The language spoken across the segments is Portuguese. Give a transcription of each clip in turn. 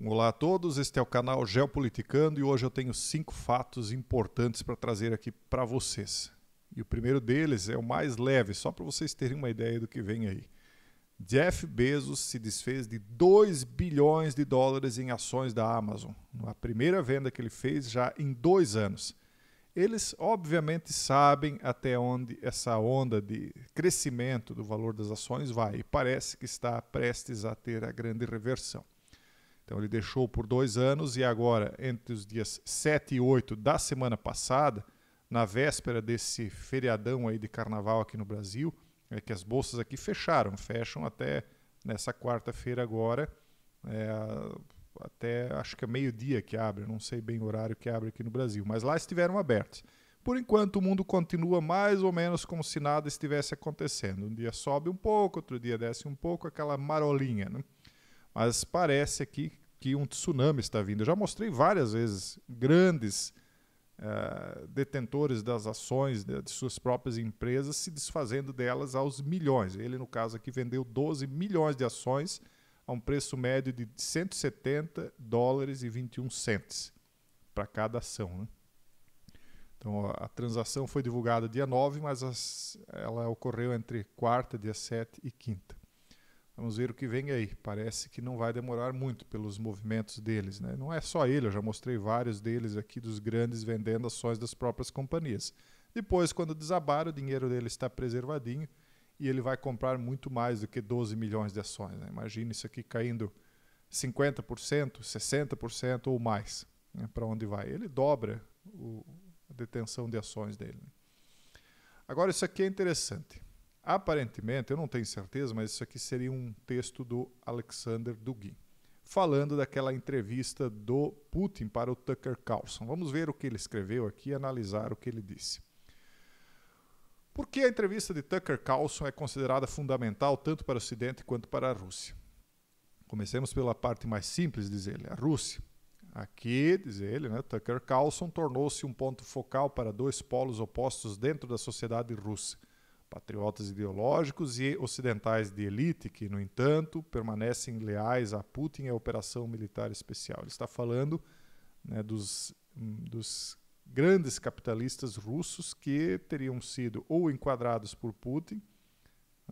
Olá a todos, este é o canal Geopoliticando e hoje eu tenho 5 fatos importantes para trazer aqui para vocês. E o primeiro deles é o mais leve, só para vocês terem uma ideia do que vem aí. Jeff Bezos se desfez de 2 bilhões de dólares em ações da Amazon, a primeira venda que ele fez já em 2 anos. Eles obviamente sabem até onde essa onda de crescimento do valor das ações vai e parece que está prestes a ter a grande reversão. Então ele deixou por 2 anos e agora, entre os dias 7 e 8 da semana passada, na véspera desse feriadão aí de carnaval aqui no Brasil, é que as bolsas aqui fecham até nessa quarta-feira agora, até acho que é meio-dia que abre, não sei bem o horário que abre aqui no Brasil, mas lá estiveram abertos. Por enquanto o mundo continua mais ou menos como se nada estivesse acontecendo. Um dia sobe um pouco, outro dia desce um pouco, aquela marolinha, né? Mas parece aqui que um tsunami está vindo. Eu já mostrei várias vezes grandes detentores das ações de suas próprias empresas se desfazendo delas aos milhões. Ele, no caso aqui, vendeu 12 milhões de ações a um preço médio de 170 dólares e 21 cents para cada ação, né? Então a transação foi divulgada dia 9, mas ela ocorreu entre quarta, dia 7 e quinta. Vamos ver o que vem aí. Parece que não vai demorar muito pelos movimentos deles, né? Não é só ele, eu já mostrei vários deles aqui, dos grandes vendendo ações das próprias companhias. Depois, quando desabar, o dinheiro dele está preservadinho e ele vai comprar muito mais do que 12 milhões de ações, né? Imagina isso aqui caindo 50%, 60% ou mais, né? Para onde vai? Ele dobra a detenção de ações dele. Agora, isso aqui é interessante. Aparentemente, eu não tenho certeza, mas isso aqui seria um texto do Alexander Dugin, falando daquela entrevista do Putin para o Tucker Carlson. Vamos ver o que ele escreveu aqui e analisar o que ele disse. Por que a entrevista de Tucker Carlson é considerada fundamental tanto para o Ocidente quanto para a Rússia? Comecemos pela parte mais simples, diz ele, a Rússia. Aqui, diz ele, né, Tucker Carlson tornou-se um ponto focal para 2 polos opostos dentro da sociedade russa. Patriotas ideológicos e ocidentais de elite que, no entanto, permanecem leais a Putin e à operação militar especial. Ele está falando, né, dos grandes capitalistas russos que teriam sido ou enquadrados por Putin,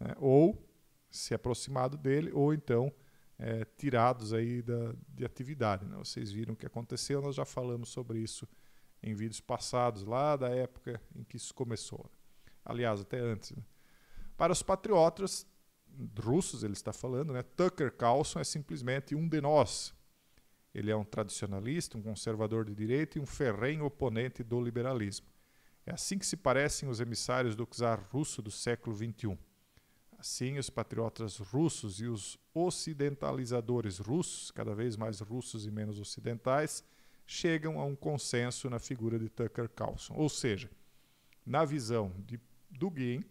né, ou se aproximado dele, ou então tirados aí de atividade, né? Vocês viram o que aconteceu, nós já falamos sobre isso em vídeos passados, lá da época em que isso começou. Aliás, até antes. Né? Para os patriotas russos, ele está falando, né? Tucker Carlson é simplesmente um de nós. Ele é um tradicionalista, um conservador de direita e um ferrenho oponente do liberalismo. É assim que se parecem os emissários do czar russo do século XXI. Assim, os patriotas russos e os ocidentalizadores russos, cada vez mais russos e menos ocidentais, chegam a um consenso na figura de Tucker Carlson. Ou seja, na visão de Dugin,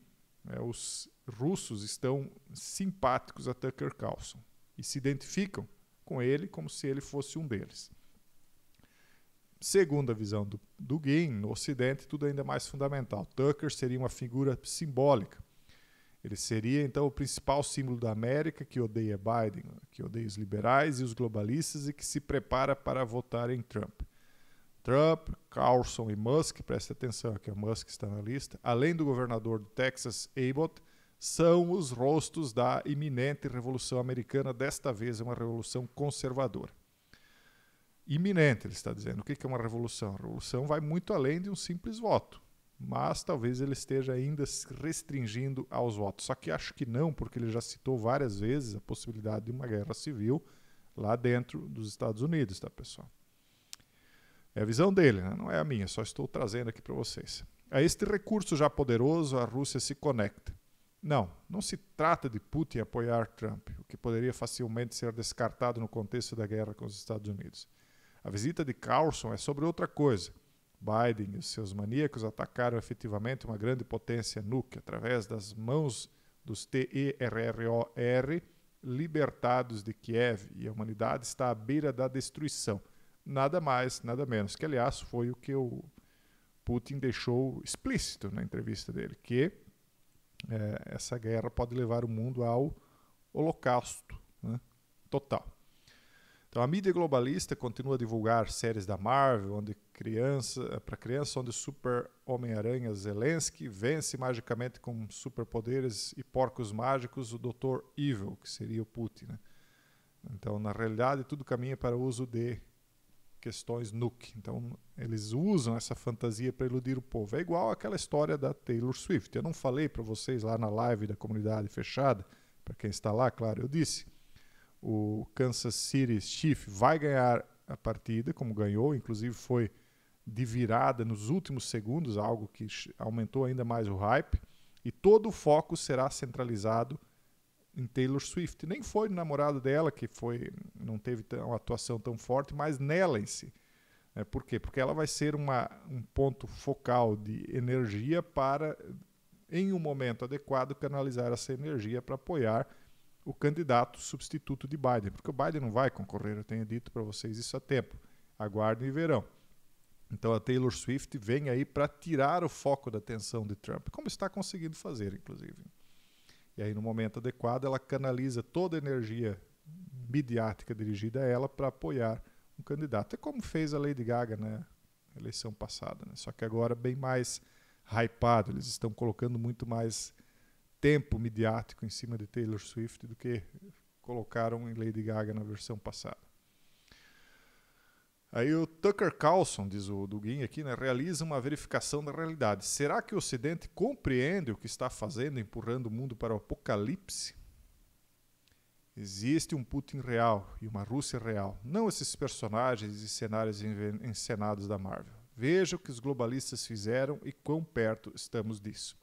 né, os russos estão simpáticos a Tucker Carlson e se identificam com ele como se ele fosse um deles. Segundo a visão do Dugin, no Ocidente tudo ainda é mais fundamental. Tucker seria uma figura simbólica. Ele seria, então, o principal símbolo da América que odeia Biden, que odeia os liberais e os globalistas e que se prepara para votar em Trump. Trump, Carlson e Musk, preste atenção que o Musk está na lista, além do governador do Texas, Abbott, são os rostos da iminente Revolução Americana, desta vez é uma revolução conservadora. Iminente, ele está dizendo. O que é uma revolução? A revolução vai muito além de um simples voto, mas talvez ele esteja ainda se restringindo aos votos. Só que acho que não, porque ele já citou várias vezes a possibilidade de uma guerra civil lá dentro dos Estados Unidos, tá, pessoal? É a visão dele, né? Não é a minha, só estou trazendo aqui para vocês. A este recurso já poderoso, a Rússia se conecta. Não se trata de Putin apoiar Trump, o que poderia facilmente ser descartado no contexto da guerra com os Estados Unidos. A visita de Carlson é sobre outra coisa. Biden e os seus maníacos atacaram efetivamente uma grande potência nuclear através das mãos dos TERROR libertados de Kiev e a humanidade está à beira da destruição. Nada mais, nada menos, que aliás foi o que o Putin deixou explícito na entrevista dele, que essa guerra pode levar o mundo ao holocausto, né, total. Então a mídia globalista continua a divulgar séries da Marvel, onde para criança, onde o super Homem-Aranha Zelensky vence magicamente com superpoderes e porcos mágicos o Dr. Evil, que seria o Putin, né? Então, na realidade, tudo caminha para o uso de questões nuke. Então, eles usam essa fantasia para iludir o povo. É igual aquela história da Taylor Swift. Eu não falei para vocês lá na live da comunidade fechada, para quem está lá, claro, eu disse. O Kansas City Chiefs vai ganhar a partida, como ganhou, inclusive foi de virada nos últimos segundos, algo que aumentou ainda mais o hype, e todo o foco será centralizado em Taylor Swift. Nem foi no namorado dela, que não teve uma atuação tão forte, mas nela em si. Por quê? Porque ela vai ser um ponto focal de energia para, em um momento adequado, canalizar essa energia para apoiar o candidato substituto de Biden, porque o Biden não vai concorrer, eu tenho dito para vocês isso há tempo. Aguardem e verão. Então a Taylor Swift vem aí para tirar o foco da atenção de Trump, como está conseguindo fazer, inclusive. E aí, no momento adequado, ela canaliza toda a energia midiática dirigida a ela para apoiar um candidato. É como fez a Lady Gaga na eleição passada, né? Só que agora bem mais hypado. Eles estão colocando muito mais tempo midiático em cima de Taylor Swift do que colocaram em Lady Gaga na versão passada. Aí o Tucker Carlson, diz o Duguin aqui, né, realiza uma verificação da realidade. Será que o Ocidente compreende o que está fazendo, empurrando o mundo para o apocalipse? Existe um Putin real e uma Rússia real, não esses personagens e cenários encenados da Marvel. Veja o que os globalistas fizeram e quão perto estamos disso.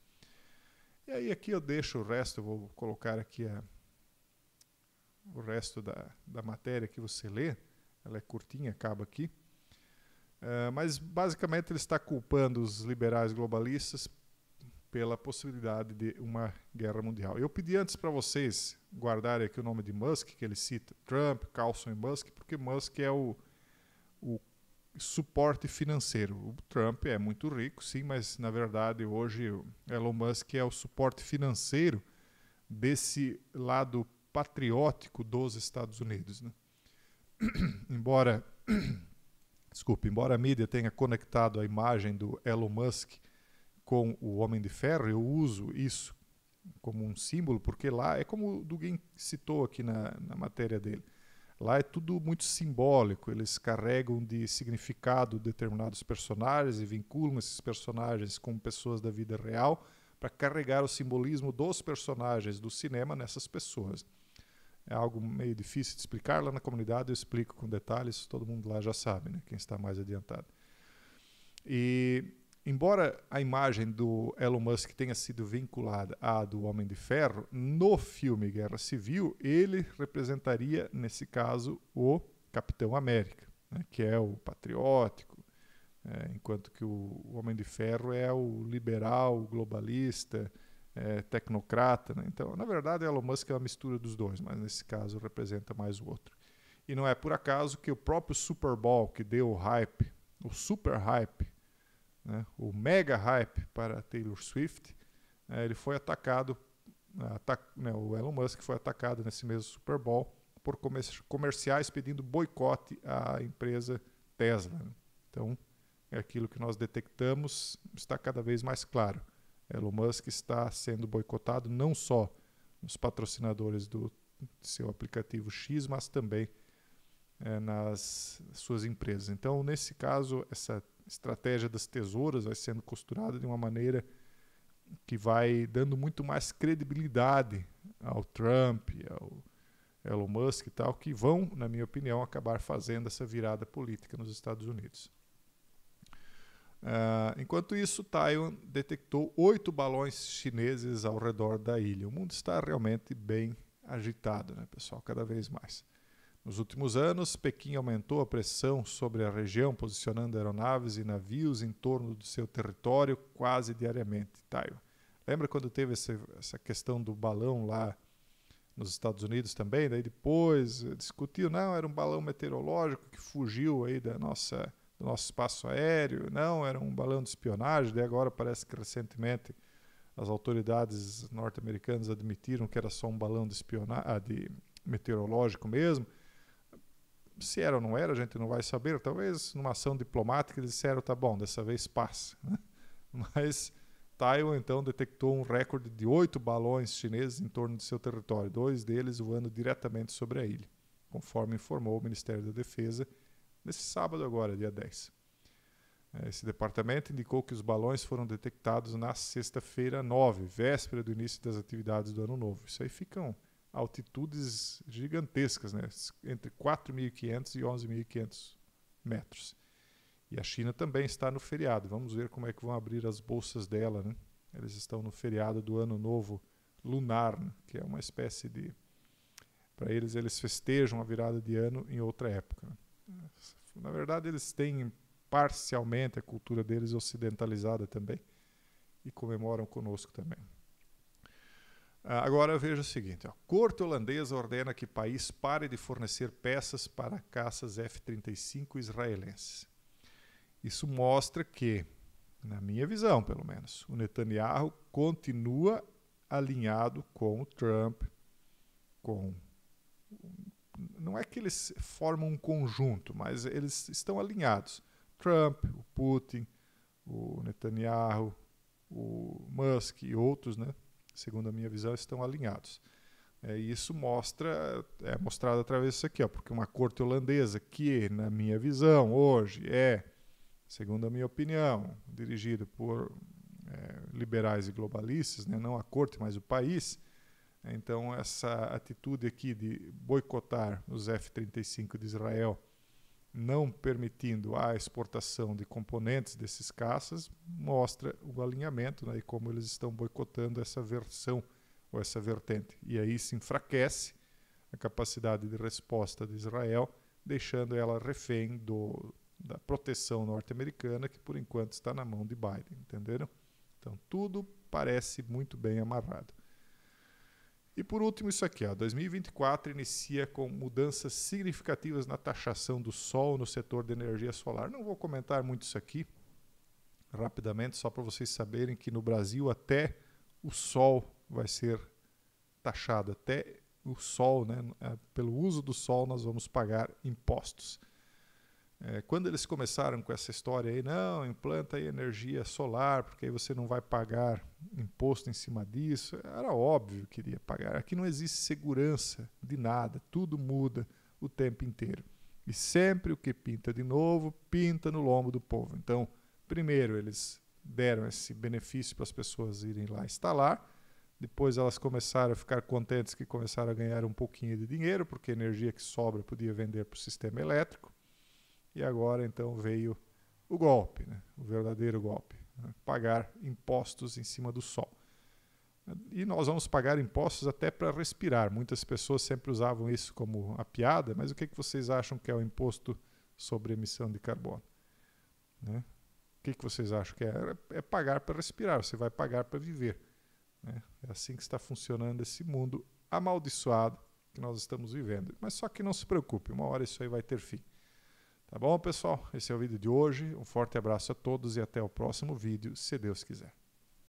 E aí aqui eu deixo o resto, eu vou colocar aqui o resto da matéria que você lê. Ela é curtinha, acaba aqui. Mas basicamente ele está culpando os liberais globalistas pela possibilidade de uma guerra mundial. Eu pedi antes para vocês guardarem aqui o nome de Musk, que ele cita, Trump, Carlson e Musk, porque Musk é o suporte financeiro. O Trump é muito rico, sim, mas na verdade hoje o Elon Musk é o suporte financeiro desse lado patriótico dos Estados Unidos, né? embora a mídia tenha conectado a imagem do Elon Musk com o Homem de Ferro, eu uso isso como um símbolo, porque lá é como o Dugin citou aqui na matéria dele. Lá é tudo muito simbólico, eles carregam de significado determinados personagens e vinculam esses personagens com pessoas da vida real para carregar o simbolismo dos personagens do cinema nessas pessoas. É algo meio difícil de explicar, lá na comunidade eu explico com detalhes, todo mundo lá já sabe, né, quem está mais adiantado. E embora a imagem do Elon Musk tenha sido vinculada à do Homem de Ferro, no filme Guerra Civil, ele representaria, nesse caso, o Capitão América, né, que é o patriótico, enquanto que o Homem de Ferro é o liberal, o globalista, tecnocrata, né? Então, na verdade, Elon Musk é uma mistura dos dois, mas nesse caso representa mais o outro. E não é por acaso que o próprio Super Bowl, que deu o hype, o super hype, né, o mega hype para Taylor Swift, ele foi atacado, o Elon Musk foi atacado nesse mesmo Super Bowl por comerciais pedindo boicote à empresa Tesla, né? Então, é aquilo que nós detectamos, está cada vez mais claro. Elon Musk está sendo boicotado não só nos patrocinadores do seu aplicativo X, mas também nas suas empresas. Então, nesse caso, essa estratégia das tesouras vai sendo costurada de uma maneira que vai dando muito mais credibilidade ao Trump, ao Elon Musk e tal, que vão, na minha opinião, acabar fazendo essa virada política nos Estados Unidos. Enquanto isso, Taiwan detectou 8 balões chineses ao redor da ilha. O mundo está realmente bem agitado, né, pessoal? Cada vez mais. Nos últimos anos, Pequim aumentou a pressão sobre a região, posicionando aeronaves e navios em torno do seu território quase diariamente. Taiwan. Lembra quando teve essa questão do balão lá nos Estados Unidos também? Daí depois discutiu, não, era um balão meteorológico que fugiu aí do nosso espaço aéreo, não, era um balão de espionagem. Daí agora parece que recentemente as autoridades norte-americanas admitiram que era só um balão de espionagem, de meteorológico mesmo. Se era ou não era, a gente não vai saber. Talvez numa ação diplomática eles disseram, tá bom, dessa vez passa. Mas Taiwan então detectou um recorde de 8 balões chineses em torno de seu território, 2 deles voando diretamente sobre a ilha, conforme informou o Ministério da Defesa nesse sábado agora, dia 10. Esse departamento indicou que os balões foram detectados na sexta-feira 9, véspera do início das atividades do Ano Novo. Isso aí ficam altitudes gigantescas, né? Entre 4.500 e 11.500 metros. E a China também está no feriado. Vamos ver como é que vão abrir as bolsas dela, né? Eles estão no feriado do Ano Novo Lunar, né? Que é uma espécie de... Para eles, eles festejam a virada de ano em outra época, né? Na verdade, eles têm parcialmente a cultura deles ocidentalizada também e comemoram conosco também. Agora veja o seguinte, a corte holandesa ordena que o país pare de fornecer peças para caças F-35 israelenses. Isso mostra que, na minha visão pelo menos, o Netanyahu continua alinhado com o Trump, não é que eles formam um conjunto, mas eles estão alinhados. Trump, o Putin, o Netanyahu, o Musk e outros, né, segundo a minha visão, estão alinhados. E isso é mostrado através disso aqui, ó, porque uma corte holandesa que, na minha visão, hoje segundo a minha opinião, dirigida por liberais e globalistas, né, não a corte, mas o país. Então, essa atitude aqui de boicotar os F-35 de Israel, não permitindo a exportação de componentes desses caças, mostra o alinhamento, né, e como eles estão boicotando essa versão ou essa vertente. E aí se enfraquece a capacidade de resposta de Israel, deixando ela refém da proteção norte-americana, que por enquanto está na mão de Biden, entenderam? Então tudo parece muito bem amarrado. E por último isso aqui, 2024 inicia com mudanças significativas na taxação do sol no setor de energia solar. Não vou comentar muito isso aqui, rapidamente, só para vocês saberem que no Brasil até o sol vai ser taxado, até o sol, né, pelo uso do sol nós vamos pagar impostos. Quando eles começaram com essa história aí, não, implanta aí energia solar, porque aí você não vai pagar imposto em cima disso, era óbvio que iria pagar. Aqui não existe segurança de nada, tudo muda o tempo inteiro. E sempre o que pinta de novo, pinta no lombo do povo. Então, primeiro eles deram esse benefício para as pessoas irem lá instalar, depois elas começaram a ficar contentes que começaram a ganhar um pouquinho de dinheiro, porque a energia que sobra podia vender para o sistema elétrico. E agora, então, veio o golpe, né? O verdadeiro golpe, né? Pagar impostos em cima do sol. E nós vamos pagar impostos até para respirar. Muitas pessoas sempre usavam isso como a piada, mas o que vocês acham que é o imposto sobre emissão de carbono? Né? O que vocês acham que é? É pagar para respirar, você vai pagar para viver. Né? É assim que está funcionando esse mundo amaldiçoado que nós estamos vivendo. Mas só que não se preocupe, uma hora isso aí vai ter fim. Tá bom, pessoal? Esse é o vídeo de hoje. Um forte abraço a todos e até o próximo vídeo, se Deus quiser.